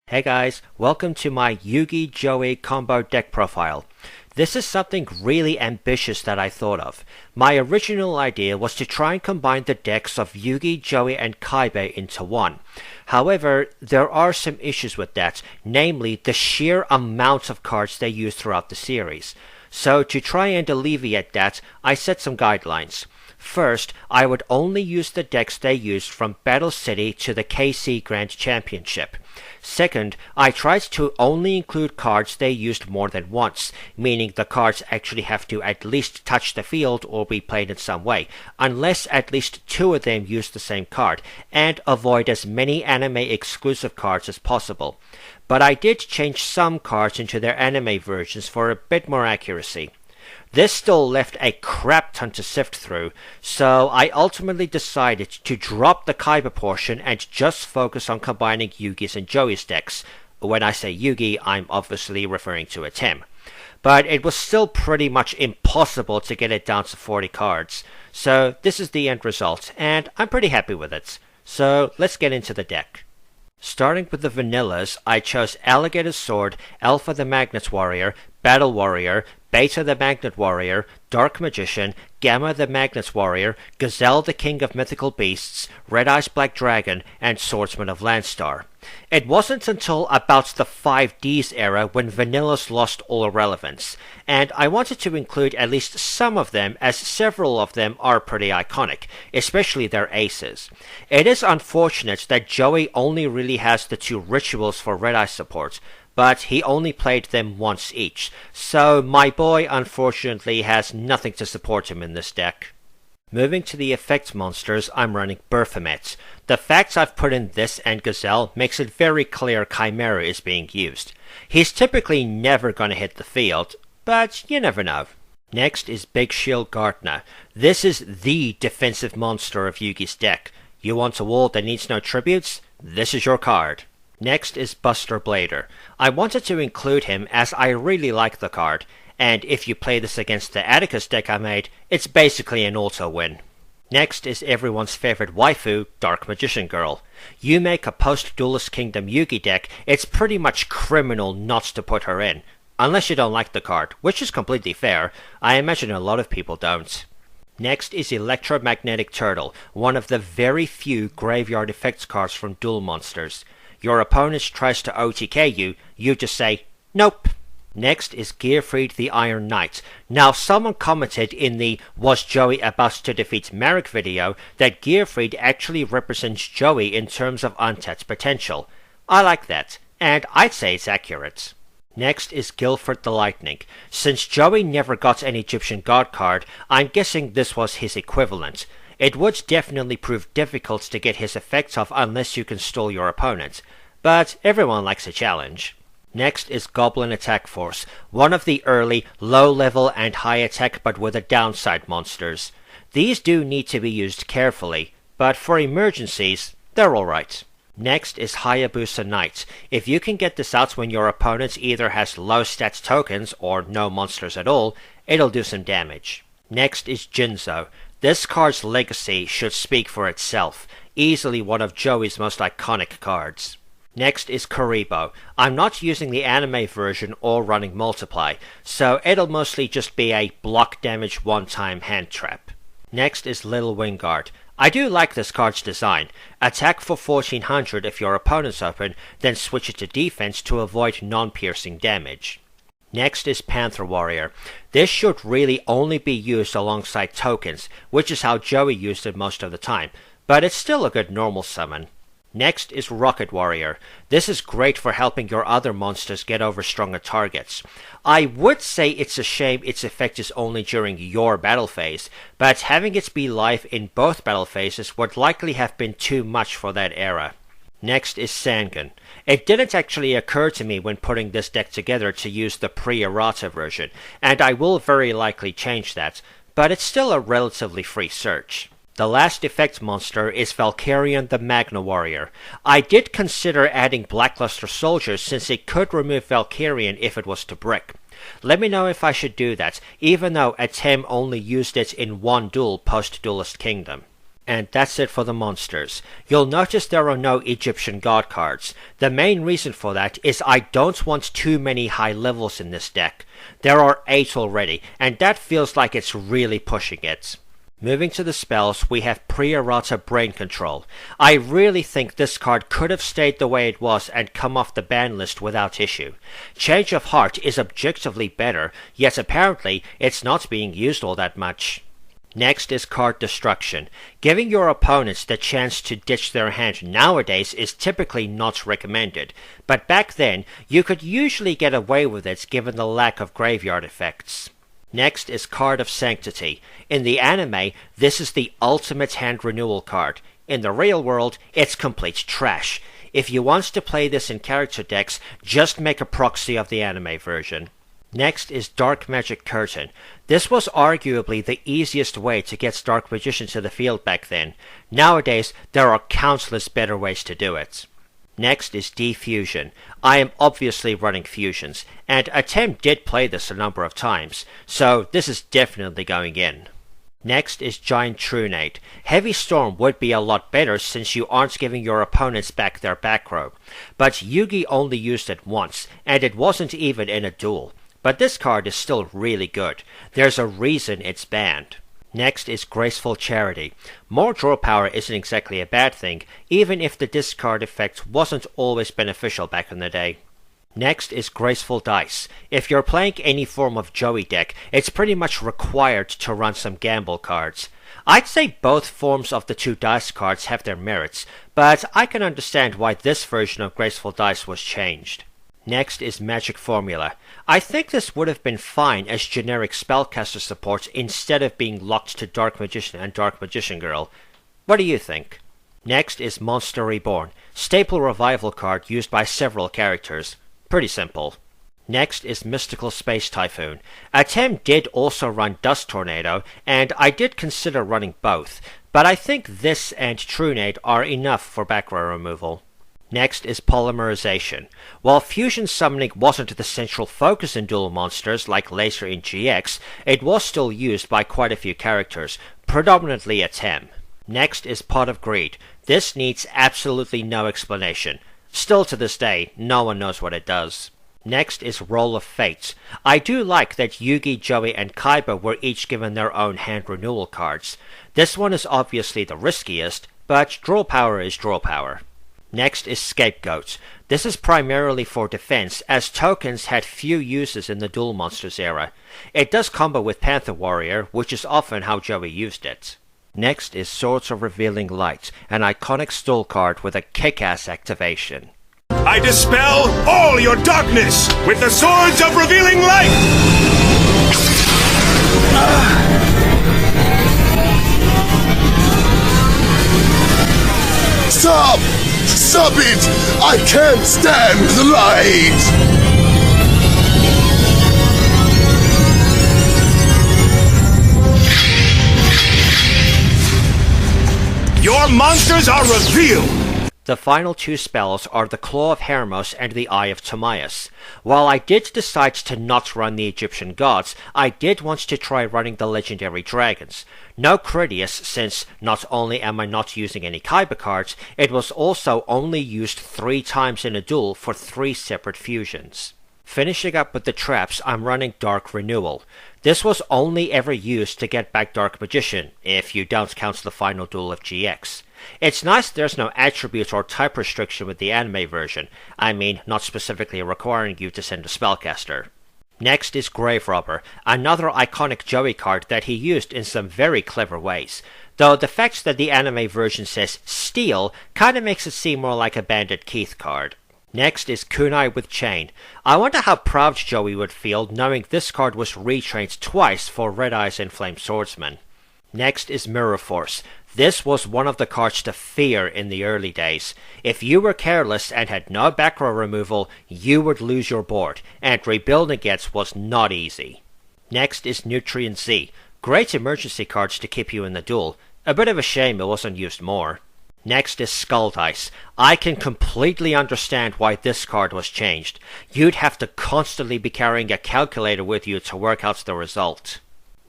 Hey guys, welcome to my Yugi-Joey combo deck profile. This is something really ambitious that I thought of. My original idea was to try and combine the decks of Yugi-Joey and Kaiba into one. However, there are some issues with that, namely the sheer amount of cards they use throughout the series. So to try and alleviate that, I set some guidelines. First, I would only use the decks they used from Battle City to the KC Grand Championship. Second, I tried to only include cards they used more than once, meaning the cards actually have to at least touch the field or be played in some way, unless at least two of them use the same card, and avoid as many anime exclusive cards as possible. But I did change some cards into their anime versions for a bit more accuracy. This still left a crap ton to sift through, so I ultimately decided to drop the Kaiba portion and just focus on combining Yugi's and Joey's decks. When I say Yugi, I'm obviously referring to Atem. But it was still pretty much impossible to get it down to 40 cards, so this is the end result, and I'm pretty happy with it. So let's get into the deck. Starting with the vanillas, I chose Alligator Sword, Alpha the Magnet Warrior, Battle Warrior, Beta the Magnet Warrior, Dark Magician, Gamma the Magnet Warrior, Gazelle the King of Mythical Beasts, Red Eyes Black Dragon, and Swordsman of Landstar. It wasn't until about the 5Ds era when vanillas lost all relevance, and I wanted to include at least some of them as several of them are pretty iconic, especially their aces. It is unfortunate that Joey only really has the two rituals for Red Eye support, but he only played them once each, so my boy unfortunately has nothing to support him in this deck. Moving to the effect monsters, I'm running Baphomet. The facts I've put in this and Gazelle makes it very clear Chimera is being used. He's typically never gonna hit the field, but you never know. Next is Big Shield Gardener. This is the defensive monster of Yugi's deck. You want a wall that needs no tributes? This is your card. Next is Buster Blader. I wanted to include him as I really like the card, and if you play this against the Atticus deck I made, it's basically an auto win. Next is everyone's favorite waifu, Dark Magician Girl. You make a post-Duelist Kingdom Yugi deck, it's pretty much criminal not to put her in. Unless you don't like the card, which is completely fair. I imagine a lot of people don't. Next is Electromagnetic Turtle, one of the very few graveyard effects cards from Duel Monsters. Your opponent tries to OTK you, you just say, nope. Next is Gearfried the Iron Knight. Now someone commented in the Was Joey about to defeat Marek video that Gearfried actually represents Joey in terms of untapped potential. I like that, and I'd say it's accurate. Next is Guilford the Lightning. Since Joey never got an Egyptian god card, I'm guessing this was his equivalent. It would definitely prove difficult to get his effects off unless you can stall your opponent, but everyone likes a challenge. Next is Goblin Attack Force, one of the early low level and high attack but with a downside monsters. These do need to be used carefully, but for emergencies, they're alright. Next is Hayabusa Knight. If you can get this out when your opponent either has low stats tokens or no monsters at all, it'll do some damage. Next is Jinzo. This card's legacy should speak for itself, easily one of Joey's most iconic cards. Next is Kuribo. I'm not using the anime version or running Multiply, so it'll mostly just be a block damage one-time hand trap. Next is Little Wingard. I do like this card's design. Attack for 1400 if your opponent's open, then switch it to defense to avoid non-piercing damage. Next is Panther Warrior. This should really only be used alongside tokens, which is how Joey used it most of the time, but it's still a good normal summon. Next is Rocket Warrior. This is great for helping your other monsters get over stronger targets. I would say it's a shame its effect is only during your battle phase, but having it be live in both battle phases would likely have been too much for that era. Next is Sangan. It didn't actually occur to me when putting this deck together to use the pre-errata version, and I will very likely change that, but it's still a relatively free search. The last effect monster is Valkyrian the Magna Warrior. I did consider adding Blackluster Soldiers since it could remove Valkyrian if it was to brick. Let me know if I should do that, even though Atem only used it in one duel post-Duelist Kingdom. And that's it for the monsters. You'll notice there are no Egyptian god cards. The main reason for that is I don't want too many high levels in this deck. There are 8 already, and that feels like it's really pushing it. Moving to the spells, we have Pre-Errata Brain Control. I really think this card could have stayed the way it was and come off the ban list without issue. Change of Heart is objectively better, yet apparently it's not being used all that much. Next is Card Destruction. Giving your opponents the chance to ditch their hand nowadays is typically not recommended, but back then you could usually get away with it given the lack of graveyard effects. Next is Card of Sanctity. In the anime, this is the ultimate hand renewal card. In the real world, it's complete trash. If you want to play this in character decks, just make a proxy of the anime version. Next is Dark Magic Curtain. This was arguably the easiest way to get Dark Magician to the field back then. Nowadays, there are countless better ways to do it. Next is Defusion. I am obviously running fusions, and Atem did play this a number of times, so this is definitely going in. Next is Giant Trunade. Heavy Storm would be a lot better since you aren't giving your opponents back their back row, but Yugi only used it once, and it wasn't even in a duel. But this card is still really good. There's a reason it's banned. Next is Graceful Charity. More draw power isn't exactly a bad thing, even if the discard effect wasn't always beneficial back in the day. Next is Graceful Dice. If you're playing any form of Joey deck, it's pretty much required to run some gamble cards. I'd say both forms of the 2 dice cards have their merits, but I can understand why this version of Graceful Dice was changed. Next is Magic Formula. I think this would have been fine as generic spellcaster support instead of being locked to Dark Magician and Dark Magician Girl. What do you think? Next is Monster Reborn. Staple revival card used by several characters. Pretty simple. Next is Mystical Space Typhoon. Atem did also run Dust Tornado, and I did consider running both, but I think this and Trunade are enough for back row removal. Next is Polymerization. While fusion summoning wasn't the central focus in dual monsters like Laser in GX, it was still used by quite a few characters, predominantly Atem. Next is Pot of Greed. This needs absolutely no explanation. Still to this day, no one knows what it does. Next is Roll of Fates. I do like that Yugi-Joey and Kaiba were each given their own hand renewal cards. This one is obviously the riskiest, but draw power is draw power. Next is Scapegoat. This is primarily for defense, as tokens had few uses in the Duel Monsters era. It does combo with Panther Warrior, which is often how Joey used it. Next is Swords of Revealing Light, an iconic stall card with a kick-ass activation. I dispel all your darkness with the Swords of Revealing Light! Stop! Stop it! I can't stand the light! Your monsters are revealed! The final 2 spells are the Claw of Hermos and the Eye of Timaeus. While I did decide to not run the Egyptian gods, I did want to try running the legendary dragons. No Critias, since not only am I not using any Kaiba cards, it was also only used 3 times in a duel for 3 separate fusions. Finishing up with the traps, I'm running Dark Renewal. This was only ever used to get back Dark Magician, if you don't count the final duel of GX. It's nice there's no attribute or type restriction with the anime version. I mean, not specifically requiring you to send a spellcaster. Next is Grave Robber, another iconic Joey card that he used in some very clever ways. Though the fact that the anime version says Steal kinda makes it seem more like a Bandit Keith card. Next is Kunai with Chain. I wonder how proud Joey would feel knowing this card was retrained twice for Red Eyes and Flame Swordsman. Next is Mirror Force. This was one of the cards to fear in the early days. If you were careless and had no back row removal, you would lose your board, and rebuilding it was not easy. Next is Nutrient Z. Great emergency cards to keep you in the duel. A bit of a shame it wasn't used more. Next is Skull Dice. I can completely understand why this card was changed. You'd have to constantly be carrying a calculator with you to work out the result.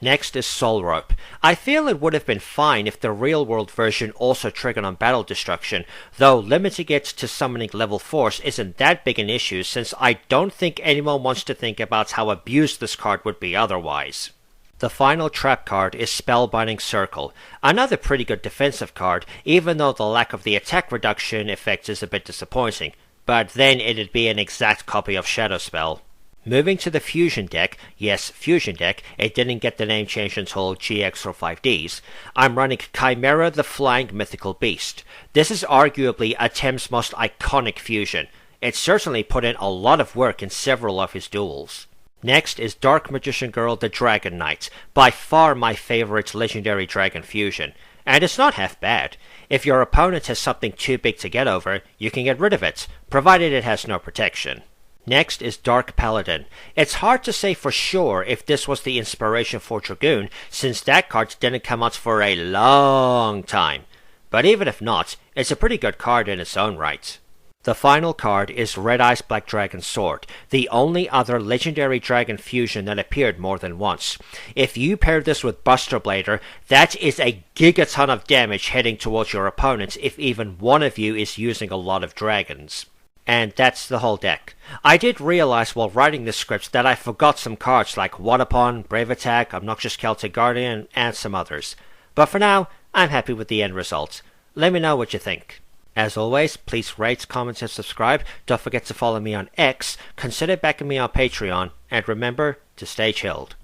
Next is Soul Rope. I feel it would have been fine if the real world version also triggered on battle destruction, though limiting it to summoning level 4s isn't that big an issue since I don't think anyone wants to think about how abused this card would be otherwise. The final trap card is Spellbinding Circle, another pretty good defensive card, even though the lack of the attack reduction effect is a bit disappointing, but then it'd be an exact copy of Shadow Spell. Moving to the Fusion deck, yes, Fusion deck, it didn't get the name change until GX or 5Ds, I'm running Chimera the Flying Mythical Beast. This is arguably Atem's most iconic fusion. It certainly put in a lot of work in several of his duels. Next is Dark Magician Girl the Dragon Knight, by far my favorite legendary dragon fusion. And it's not half bad. If your opponent has something too big to get over, you can get rid of it, provided it has no protection. Next is Dark Paladin. It's hard to say for sure if this was the inspiration for Dragoon, since that card didn't come out for a long time. But even if not, it's a pretty good card in its own right. The final card is Red Eyes Black Dragon Sword, the only other legendary dragon fusion that appeared more than once. If you pair this with Buster Blader, that is a gigaton of damage heading towards your opponent if even one of you is using a lot of dragons. And that's the whole deck. I did realize while writing this script that I forgot some cards like Wadapon, Brave Attack, Obnoxious Celtic Guardian, and some others. But for now, I'm happy with the end result. Let me know what you think. As always, please rate, comment, and subscribe. Don't forget to follow me on X, consider backing me on Patreon, and remember to stay chilled.